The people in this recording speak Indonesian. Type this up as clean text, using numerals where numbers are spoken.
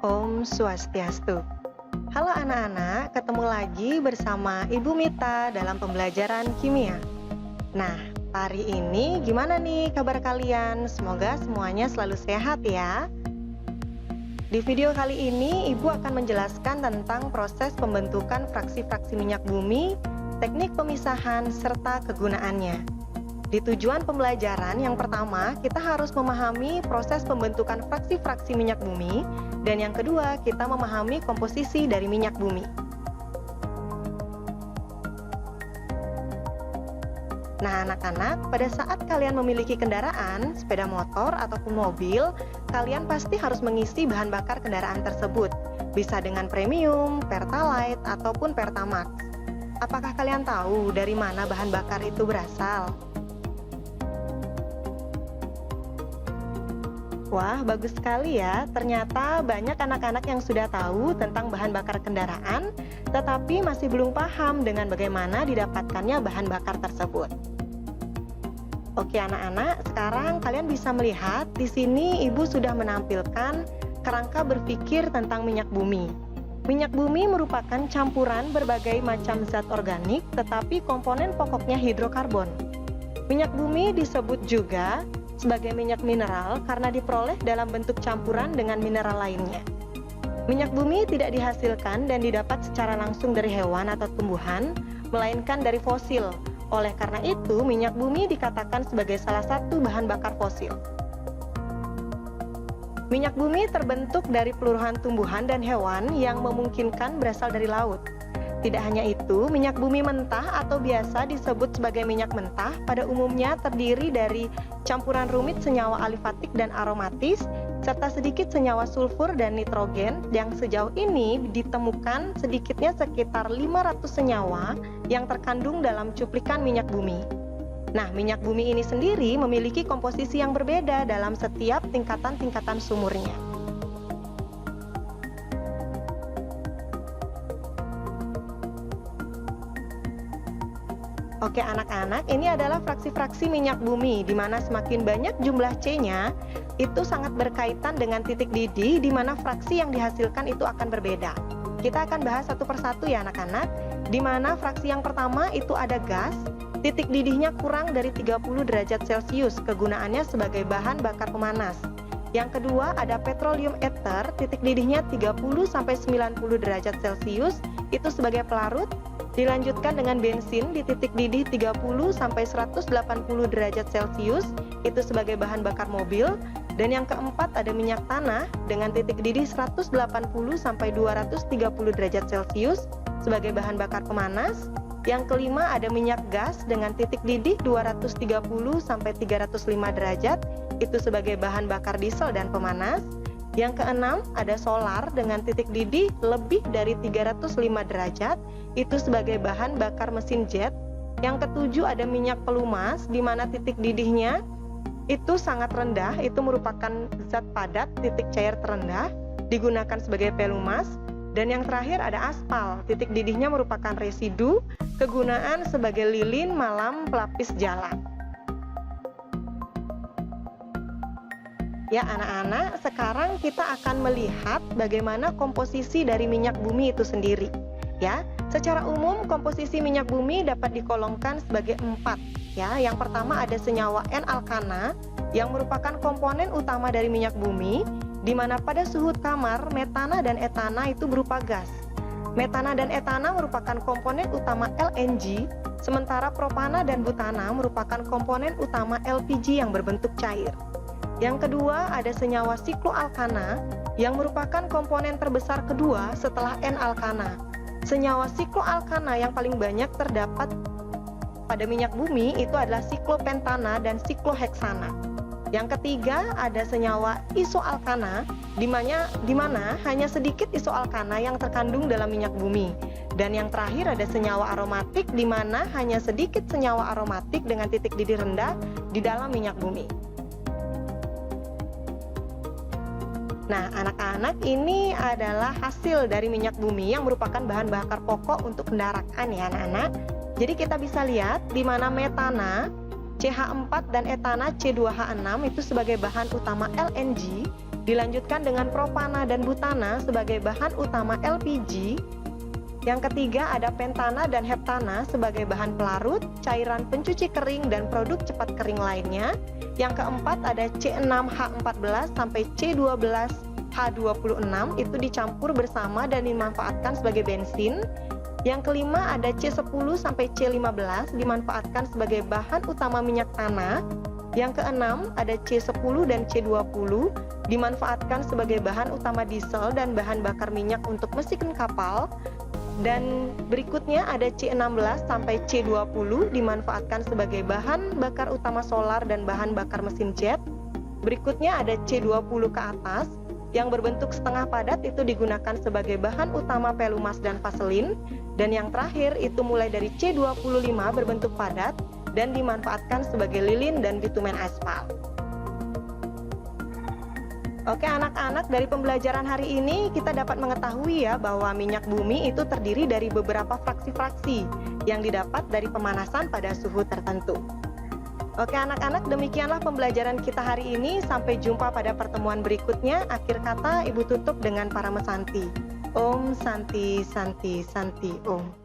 Om Swastiastu. Halo anak-anak, ketemu lagi bersama Ibu Mita dalam pembelajaran kimia. Nah, hari ini gimana nih kabar kalian? Semoga semuanya selalu sehat ya. Di video kali ini, Ibu akan menjelaskan tentang proses pembentukan fraksi-fraksi minyak bumi, teknik pemisahan, serta kegunaannya. Di tujuan pembelajaran yang pertama, kita harus memahami proses pembentukan fraksi-fraksi minyak bumi, dan yang kedua, kita memahami komposisi dari minyak bumi. Nah, anak-anak, pada saat kalian memiliki kendaraan, sepeda motor, ataupun mobil, kalian pasti harus mengisi bahan bakar kendaraan tersebut. Bisa dengan premium, pertalite, ataupun pertamax. Apakah kalian tahu dari mana bahan bakar itu berasal? Wah, bagus sekali ya. Ternyata banyak anak-anak yang sudah tahu tentang bahan bakar kendaraan, tetapi masih belum paham dengan bagaimana didapatkannya bahan bakar tersebut. Oke anak-anak, sekarang kalian bisa melihat di sini Ibu sudah menampilkan kerangka berpikir tentang minyak bumi. Minyak bumi merupakan campuran berbagai macam zat organik, tetapi komponen pokoknya hidrokarbon. Minyak bumi disebut juga sebagai minyak mineral karena diperoleh dalam bentuk campuran dengan mineral lainnya. Minyak bumi tidak dihasilkan dan didapat secara langsung dari hewan atau tumbuhan, melainkan dari fosil. Oleh karena itu, minyak bumi dikatakan sebagai salah satu bahan bakar fosil. Minyak bumi terbentuk dari peluruhan tumbuhan dan hewan yang memungkinkan berasal dari laut. Tidak hanya itu, minyak bumi mentah atau biasa disebut sebagai minyak mentah pada umumnya terdiri dari campuran rumit senyawa alifatik dan aromatis, serta sedikit senyawa sulfur dan nitrogen yang sejauh ini ditemukan sedikitnya sekitar 500 senyawa yang terkandung dalam cuplikan minyak bumi. Nah, minyak bumi ini sendiri memiliki komposisi yang berbeda dalam setiap tingkatan-tingkatan sumurnya. Oke anak-anak, ini adalah fraksi-fraksi minyak bumi, di mana semakin banyak jumlah C-nya, itu sangat berkaitan dengan titik didih, di mana fraksi yang dihasilkan itu akan berbeda. Kita akan bahas satu persatu ya anak-anak, di mana fraksi yang pertama itu ada gas, titik didihnya kurang dari 30 derajat Celcius, kegunaannya sebagai bahan bakar pemanas. Yang kedua ada petroleum ether, titik didihnya 30-90 derajat Celcius, itu sebagai pelarut. Dilanjutkan dengan bensin di titik didih 30-180 derajat Celcius, itu sebagai bahan bakar mobil. Dan yang keempat ada minyak tanah dengan titik didih 180-230 derajat Celcius sebagai bahan bakar pemanas. Yang kelima ada minyak gas dengan titik didih 230-305 derajat, itu sebagai bahan bakar diesel dan pemanas. Yang keenam ada solar dengan titik didih lebih dari 305 derajat, itu sebagai bahan bakar mesin jet. Yang ketujuh ada minyak pelumas di mana titik didihnya itu sangat rendah, itu merupakan zat padat titik cair terendah, digunakan sebagai pelumas. Dan yang terakhir ada aspal, titik didihnya merupakan residu, kegunaan sebagai lilin malam pelapis jalan. Ya anak-anak, sekarang kita akan melihat bagaimana komposisi dari minyak bumi itu sendiri. Ya, secara umum komposisi minyak bumi dapat digolongkan sebagai 4. Ya, yang pertama ada senyawa N-alkana yang merupakan komponen utama dari minyak bumi, di mana pada suhu kamar metana dan etana itu berupa gas. Metana dan etana merupakan komponen utama LNG, sementara propana dan butana merupakan komponen utama LPG yang berbentuk cair. Yang kedua ada senyawa sikloalkana yang merupakan komponen terbesar kedua setelah N-alkana. Senyawa sikloalkana yang paling banyak terdapat pada minyak bumi itu adalah siklopentana dan sikloheksana. Yang ketiga ada senyawa isoalkana di mana hanya sedikit isoalkana yang terkandung dalam minyak bumi. Dan yang terakhir ada senyawa aromatik di mana hanya sedikit senyawa aromatik dengan titik didih rendah di dalam minyak bumi. Nah, anak-anak, ini adalah hasil dari minyak bumi yang merupakan bahan bakar pokok untuk kendaraan ya anak-anak. Jadi kita bisa lihat di mana metana, CH4 dan etana C2H6 itu sebagai bahan utama LNG, Dilanjutkan dengan propana dan butana sebagai bahan utama LPG. Yang ketiga ada pentana dan heptana sebagai bahan pelarut, cairan pencuci kering dan produk cepat kering lainnya. Yang keempat ada C6H14 sampai C12H26 itu dicampur bersama dan dimanfaatkan sebagai bensin. Yang kelima ada C10 sampai C15 dimanfaatkan sebagai bahan utama minyak tanah. Yang keenam ada C10 dan C20 dimanfaatkan sebagai bahan utama diesel dan bahan bakar minyak untuk mesin kapal. Dan berikutnya ada C16 sampai C20 dimanfaatkan sebagai bahan bakar utama solar dan bahan bakar mesin jet. Berikutnya ada C20 ke atas yang berbentuk setengah padat itu digunakan sebagai bahan utama pelumas dan vaselin. Dan yang terakhir itu mulai dari C25 berbentuk padat dan dimanfaatkan sebagai lilin dan bitumen aspal. Oke anak-anak, dari pembelajaran hari ini kita dapat mengetahui ya bahwa minyak bumi itu terdiri dari beberapa fraksi-fraksi yang didapat dari pemanasan pada suhu tertentu. Oke anak-anak, demikianlah pembelajaran kita hari ini. Sampai jumpa pada pertemuan berikutnya. Akhir kata Ibu tutup dengan para mesanti. Om Santi Santi Santi Om.